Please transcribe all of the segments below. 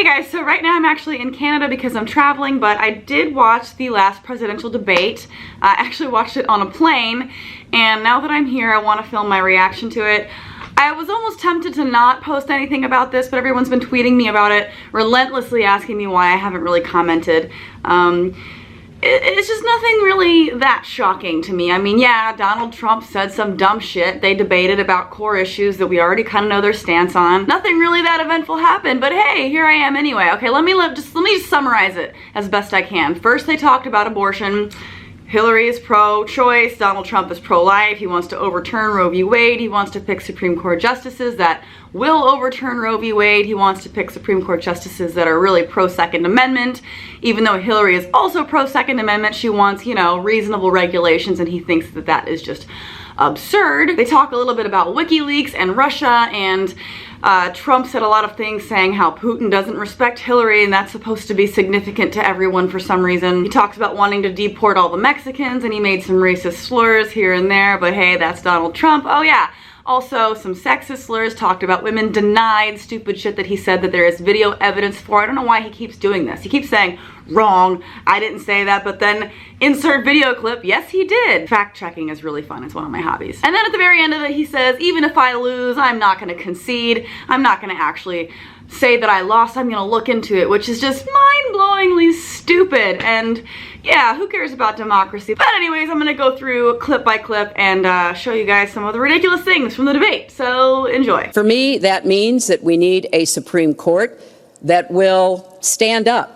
guys, so right now I'm actually in Canada because I'm traveling, but I did watch the last presidential debate. I actually watched it on a plane, and now that I'm here, I want to film my reaction to it. I was almost tempted to not post anything about this, but everyone's been tweeting me about it, relentlessly asking me why I haven't really commented. It's just nothing really that shocking to me. I mean, yeah, Donald Trump said some dumb shit. They debated about core issues that we already kind of know their stance on. Nothing really that eventful happened, but hey, here I am anyway. Okay, let me just summarize it as best I can. First, they talked about abortion. Hillary is pro-choice, Donald Trump is pro-life, he wants to overturn Roe v. Wade, he wants to pick Supreme Court justices that will overturn Roe v. Wade, he wants to pick Supreme Court justices that are really pro-Second Amendment. Even though Hillary is also pro-Second Amendment, she wants, you know, reasonable regulations, and he thinks that that is just absurd. They talk a little bit about WikiLeaks and Russia, and Trump said a lot of things saying how Putin doesn't respect Hillary, and that's supposed to be significant to everyone for some reason. He talks about wanting to deport all the Mexicans, and he made some racist slurs here and there, but hey, that's Donald Trump. Oh yeah. Also, some sexist slurs, talked about women, denied stupid shit that he said that there is video evidence for. I don't know why he keeps doing this. He keeps saying, wrong, I didn't say that, but then insert video clip, yes he did. Fact checking is really fun, it's one of my hobbies. And then at the very end of it, he says, even if I lose, I'm not gonna concede. I'm not gonna actually say that I lost, I'm gonna look into it, which is just mind-blowingly stupid. And yeah, who cares about democracy? But anyways, I'm gonna go through clip by clip and show you guys some of the ridiculous things from the debate, so enjoy. For me, that means that we need a Supreme Court that will stand up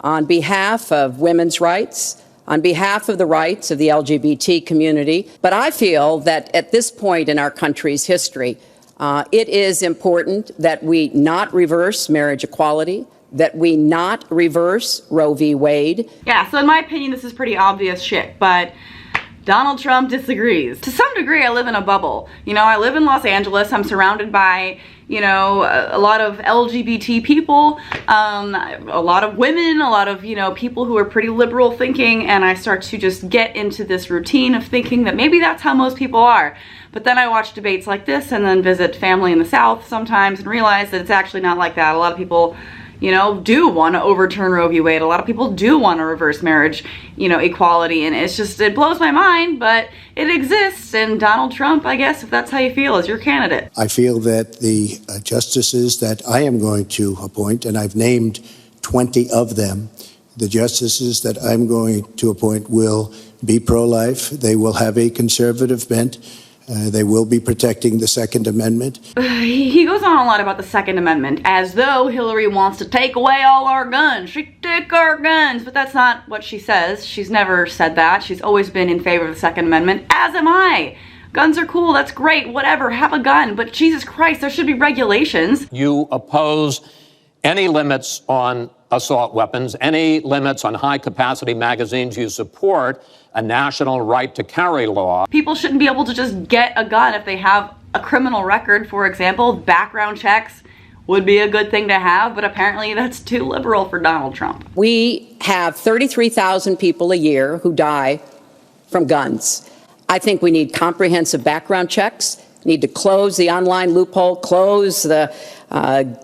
on behalf of women's rights, on behalf of the rights of the LGBT community. But I feel that at this point in our country's history, it is important that we not reverse marriage equality, that we not reverse Roe v. Wade. Yeah, so in my opinion, this is pretty obvious shit, but Donald Trump disagrees. To some degree, I live in a bubble. You know, I live in Los Angeles. I'm surrounded by, you know, a lot of LGBT people, a lot of women, a lot of, you know, people who are pretty liberal thinking, and I start to just get into this routine of thinking that maybe that's how most people are. But then I watch debates like this and then visit family in the South sometimes and realize that it's actually not like that. A lot of people, you know, do want to overturn Roe v. Wade. A lot of people do want to reverse marriage, you know, equality, and it's just, it blows my mind, but it exists, and Donald Trump, I guess, if that's how you feel, is your candidate. I feel that the justices that I am going to appoint, and I've named 20 of them, the justices that I'm going to appoint will be pro-life. They will have a conservative bent. They will be protecting the Second Amendment. He goes on a lot about the Second Amendment, as though Hillary wants to take away all our guns. She take our guns, but that's not what she says. She's never said that. She's always been in favor of the Second Amendment, as am I. Guns are cool, that's great, whatever, have a gun, but Jesus Christ, there should be regulations. You oppose any limits on assault weapons, any limits on high-capacity magazines. You support a national right to carry law. People shouldn't be able to just get a gun if they have a criminal record, for example. Background checks would be a good thing to have, but apparently that's too liberal for Donald Trump. We have 33,000 people a year who die from guns. I think we need comprehensive background checks, need to close the online loophole, close the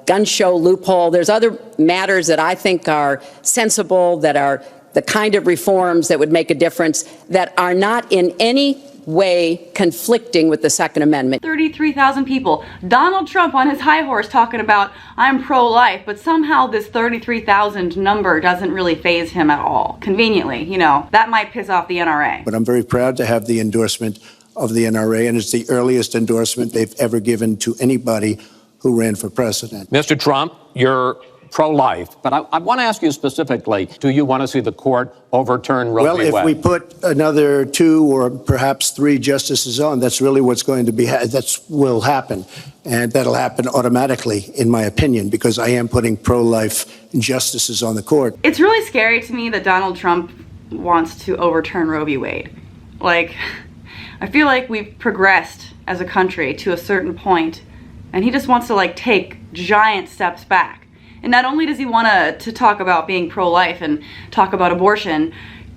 gun show loophole. There's other matters that I think are sensible, that are the kind of reforms that would make a difference, that are not in any way conflicting with the Second Amendment. 33,000 people. Donald Trump on his high horse talking about, I'm pro-life, but somehow this 33,000 number doesn't really faze him at all. Conveniently, you know, that might piss off the NRA. But I'm very proud to have the endorsement of the NRA, and it's the earliest endorsement they've ever given to anybody who ran for president. Mr. Trump, you're pro-life, but I want to ask you specifically, do you want to see the court overturn Roe v. Wade? Well, if we put another 2 or perhaps 3 justices on, that's really what's going to be, that will happen. And that'll happen automatically, in my opinion, because I am putting pro-life justices on the court. It's really scary to me that Donald Trump wants to overturn Roe v. Wade. Like, I feel like we've progressed as a country to a certain point, and he just wants to, like, take giant steps back. And not only does he want to talk about being pro-life and talk about abortion,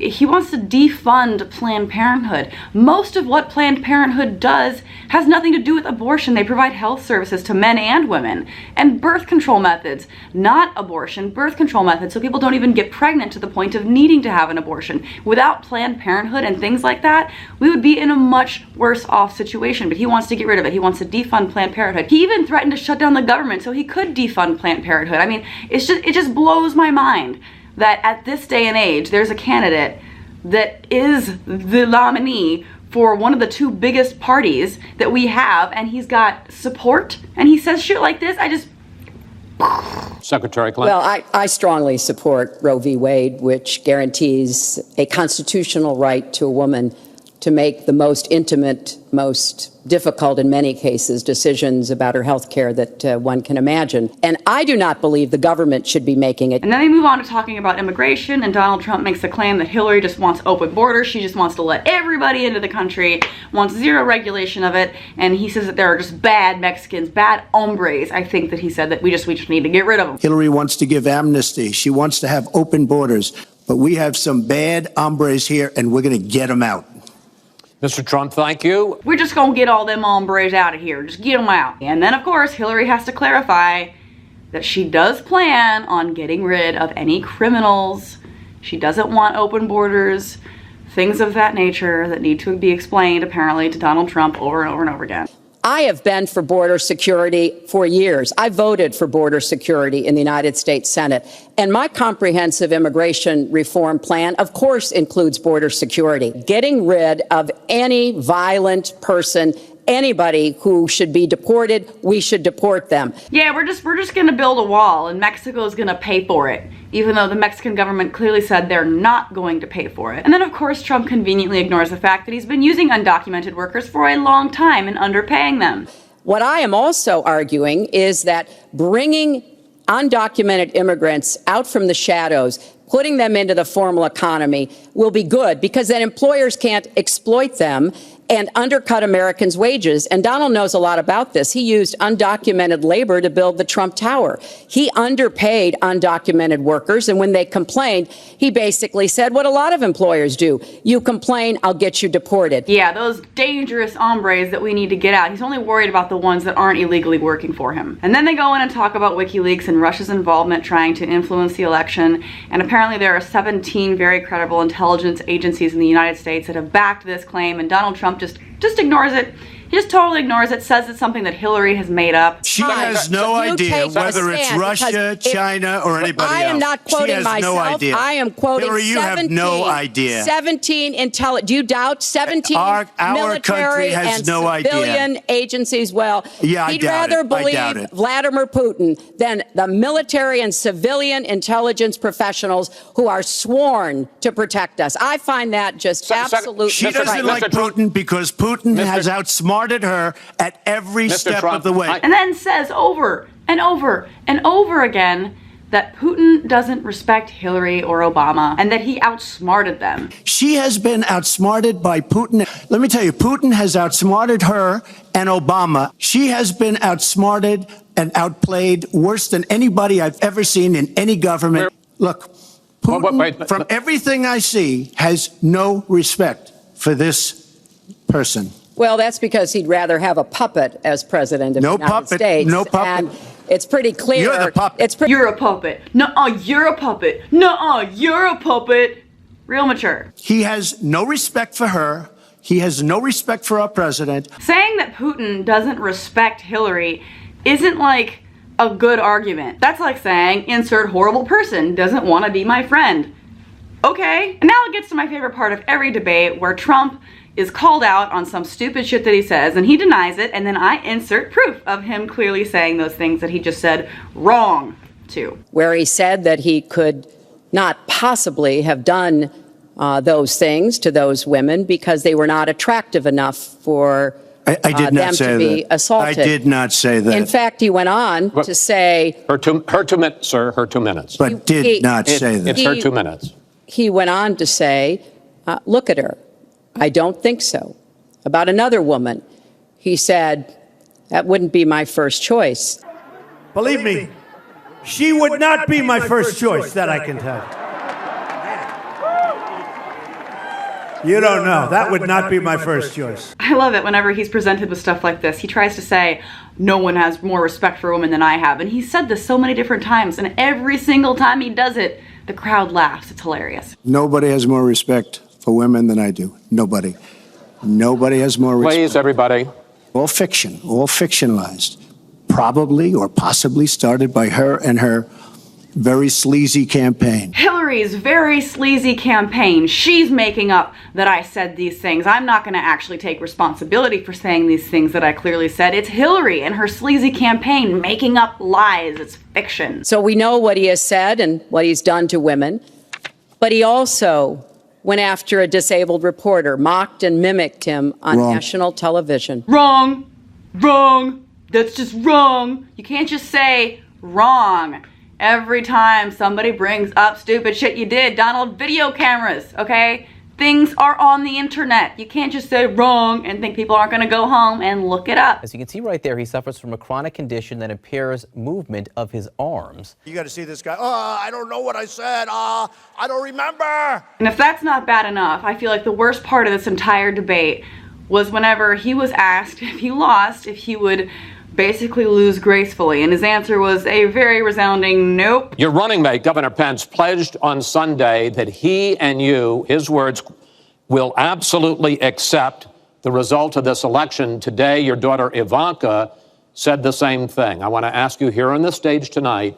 he wants to defund Planned Parenthood. Most of what Planned Parenthood does has nothing to do with abortion. They provide health services to men and women, and birth control methods, not abortion, birth control methods, so people don't even get pregnant to the point of needing to have an abortion. Without Planned Parenthood and things like that, we would be in a much worse off situation, but he wants to get rid of it. He wants to defund Planned Parenthood. He even threatened to shut down the government so he could defund Planned Parenthood. I mean, it just blows my mind that at this day and age, there's a candidate that is the nominee for one of the two biggest parties that we have, and he's got support, and he says shit like this. Secretary Clinton. Well, I strongly support Roe v. Wade, which guarantees a constitutional right to a woman to make the most intimate, most difficult in many cases decisions about her health care that one can imagine. And I do not believe the government should be making it. And then they move on to talking about immigration, and Donald Trump makes the claim that Hillary just wants open borders. She just wants to let everybody into the country, wants zero regulation of it, and he says that there are just bad Mexicans, bad hombres. I think that he said that we just need to get rid of them. Hillary wants to give amnesty. She wants to have open borders. But we have some bad hombres here, and we're going to get them out. Mr. Trump, thank you. We're just gonna get all them hombres out of here. Just get them out. And then, of course, Hillary has to clarify that she does plan on getting rid of any criminals. She doesn't want open borders, things of that nature that need to be explained, apparently, to Donald Trump over and over and over again. I have been for border security for years. I voted for border security in the United States Senate. And my comprehensive immigration reform plan, of course, includes border security. Getting rid of any violent person, anybody who should be deported, we should deport them. Yeah, we're just gonna build a wall, and Mexico is gonna pay for it, even though the Mexican government clearly said they're not going to pay for it. And then, of course, Trump conveniently ignores the fact that he's been using undocumented workers for a long time and underpaying them. What I am also arguing is that bringing undocumented immigrants out from the shadows, putting them into the formal economy will be good, because then employers can't exploit them and undercut Americans' wages. And Donald knows a lot about this. He used undocumented labor to build the Trump Tower. He underpaid undocumented workers, and when they complained, he basically said what a lot of employers do. You complain, I'll get you deported. Yeah, those dangerous hombres that we need to get out. He's only worried about the ones that aren't illegally working for him. And then they go in and talk about WikiLeaks and Russia's involvement trying to influence the election. And apparently there are 17 very credible intelligence agencies in the United States that have backed this claim, and Donald Trump just ignores it. He just totally ignores it, says it's something that Hillary has made up. She has no idea whether it's Russia, China, or anybody else. I am not quoting myself. No idea. I am quoting Hillary, you 17. Have no idea. 17 do you doubt 17 our military country has and no civilian idea. Agencies? Well, yeah, he'd rather believe Vladimir Putin than the military and civilian intelligence professionals who are sworn to protect us. I find that just absolutely She doesn't like Putin because Putin has outsmarted her at every step of the way. And then says over and over and over again that Putin doesn't respect Hillary or Obama and that he outsmarted them. She has been outsmarted by Putin. Let me tell you, Putin has outsmarted her and Obama. She has been outsmarted and outplayed worse than anybody I've ever seen in any government. Look, Putin, from everything I see, has no respect for this person. Well, that's because he'd rather have a puppet as president of the United States. No puppet. And it's pretty clear. You're the puppet. You're a puppet. Nuh-uh, you're a puppet. Nuh-uh, you're a puppet. Real mature. He has no respect for her. He has no respect for our president. Saying that Putin doesn't respect Hillary isn't like a good argument. That's like saying insert horrible person doesn't want to be my friend. Okay. And now it gets to my favorite part of every debate, where Trump is called out on some stupid shit that he says, and he denies it, and then I insert proof of him clearly saying those things that he just said wrong to. Where he said that he could not possibly have done those things to those women because they were not attractive enough for them to be assaulted. I did not say that. In fact, he went on to say... Her 2 minutes, sir, her 2 minutes. But did not say that. It's her 2 minutes. He went on to say, look at her. I don't think so. About another woman, he said, that wouldn't be my first choice. Believe me, she would not be my first choice, that I can tell you. You don't know. That would not be my first choice. I love it whenever he's presented with stuff like this. He tries to say, no one has more respect for women than I have. And he's said this so many different times, and every single time he does it, the crowd laughs. It's hilarious. Nobody has more respect for women than I do. Nobody. Nobody has more respect. Please, everybody. All fiction, all fictionalized. Probably or possibly started by her and her very sleazy campaign. Hillary's very sleazy campaign. She's making up that I said these things. I'm not going to actually take responsibility for saying these things that I clearly said. It's Hillary and her sleazy campaign making up lies. It's fiction. So we know what he has said and what he's done to women, but he also went after a disabled reporter, mocked and mimicked him on national television. Wrong. Wrong. That's just wrong. You can't just say wrong every time somebody brings up stupid shit you did. Donald, video cameras, okay? Things are on the internet. You can't just say wrong and think people aren't going to go home and look it up. As you can see right there, he suffers from a chronic condition that impairs movement of his arms. You got to see this guy. Oh, I don't know what I said. I don't remember. And if that's not bad enough, I feel like the worst part of this entire debate was whenever he was asked if he lost, if he would basically lose gracefully, and his answer was a very resounding nope. Your running mate, Governor Pence, pledged on Sunday that he and you, his words, will absolutely accept the result of this election. Today, your daughter Ivanka said the same thing. I want to ask you here on the stage tonight,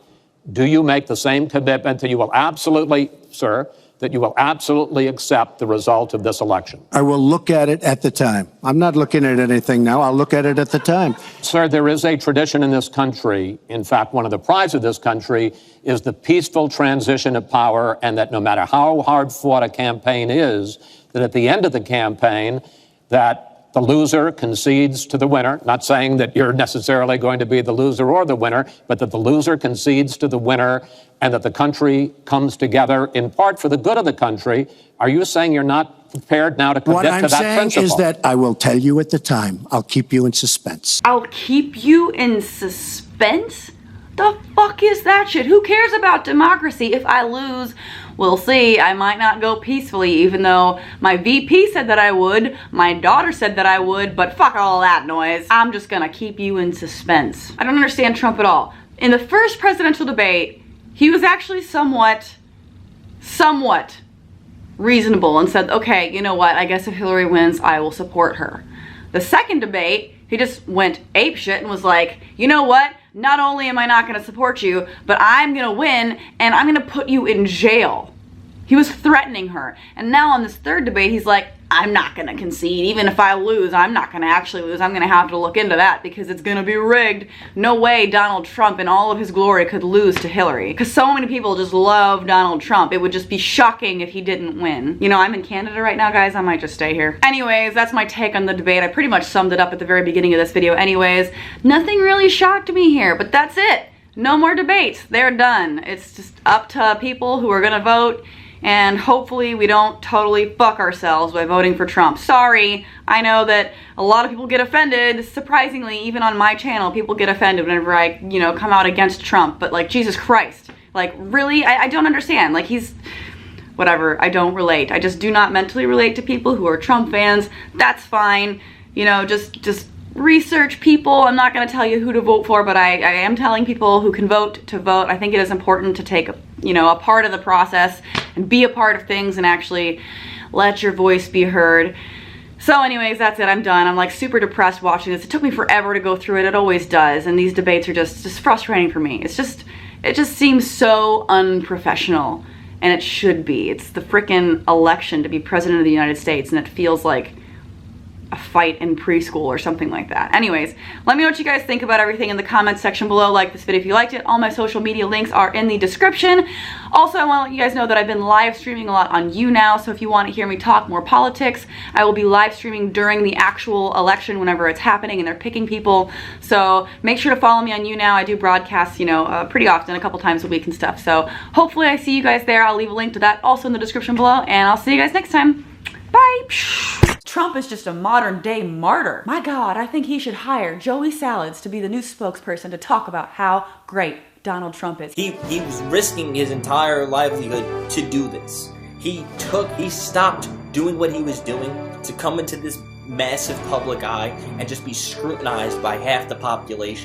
do you make the same commitment that you will absolutely, sir, that you will absolutely accept the result of this election? I will look at it at the time. I'm not looking at anything now. I'll look at it at the time. Sir, there is a tradition in this country. In fact, one of the prides of this country is the peaceful transition of power, and that no matter how hard fought a campaign is, that at the end of the campaign, that the loser concedes to the winner. Not saying that you're necessarily going to be the loser or the winner, but that the loser concedes to the winner and that the country comes together in part for the good of the country. Are you saying you're not prepared now to commit to that principle? What I'm saying is that I will tell you at the time. I'll keep you in suspense. I'll keep you in suspense? The fuck is that shit? Who cares about democracy? If I lose, we'll see. I might not go peacefully, even though my VP said that I would, my daughter said that I would, but fuck all that noise. I'm just gonna keep you in suspense. I don't understand Trump at all. In the first presidential debate, he was actually somewhat reasonable and said, okay, you know what, I guess if Hillary wins, I will support her. The second debate, he just went apeshit and was like, you know what? Not only am I not going to support you, but I'm going to win and I'm going to put you in jail. He was threatening her. And now on this third debate, he's like, I'm not going to concede. Even if I lose, I'm not going to actually lose. I'm going to have to look into that because it's going to be rigged. No way Donald Trump in all of his glory could lose to Hillary. Because so many people just love Donald Trump. It would just be shocking if he didn't win. You know, I'm in Canada right now, guys. I might just stay here. Anyways, that's my take on the debate. I pretty much summed it up at the very beginning of this video anyways. Nothing really shocked me here, but that's it. No more debates. They're done. It's just up to people who are going to vote. And hopefully we don't totally fuck ourselves by voting for Trump. Sorry, I know that a lot of people get offended. Surprisingly, even on my channel, people get offended whenever I, come out against Trump. But like, Jesus Christ. Like, really? I don't understand. Like, he's... Whatever, I don't relate. I just do not mentally relate to people who are Trump fans. That's fine. Just research people. I'm not going to tell you who to vote for, but I am telling people who can vote to vote. I think it is important to take, a part of the process and be a part of things and actually let your voice be heard. So anyways, that's it. I'm done. I'm like super depressed watching this. It took me forever to go through it. It always does. And these debates are just frustrating for me. It just seems so unprofessional, and it should be. It's the frickin' election to be president of the United States, and it feels like a fight in preschool or something like that. Anyways, let me know what you guys think about everything in the comments section below. Like this video if you liked it. All my social media links are in the description. Also, I want to let you guys know that I've been live streaming a lot on YouNow, so if you want to hear me talk more politics, I will be live streaming during the actual election whenever it's happening and they're picking people. So make sure to follow me on YouNow. I do broadcasts, pretty often, a couple times a week and stuff. So hopefully I see you guys there. I'll leave a link to that also in the description below, and I'll see you guys next time. Bye! Trump is just a modern day martyr. My God, I think he should hire Joey Salads to be the new spokesperson to talk about how great Donald Trump is. He was risking his entire livelihood to do this. He stopped doing what he was doing, to come into this massive public eye and just be scrutinized by half the population.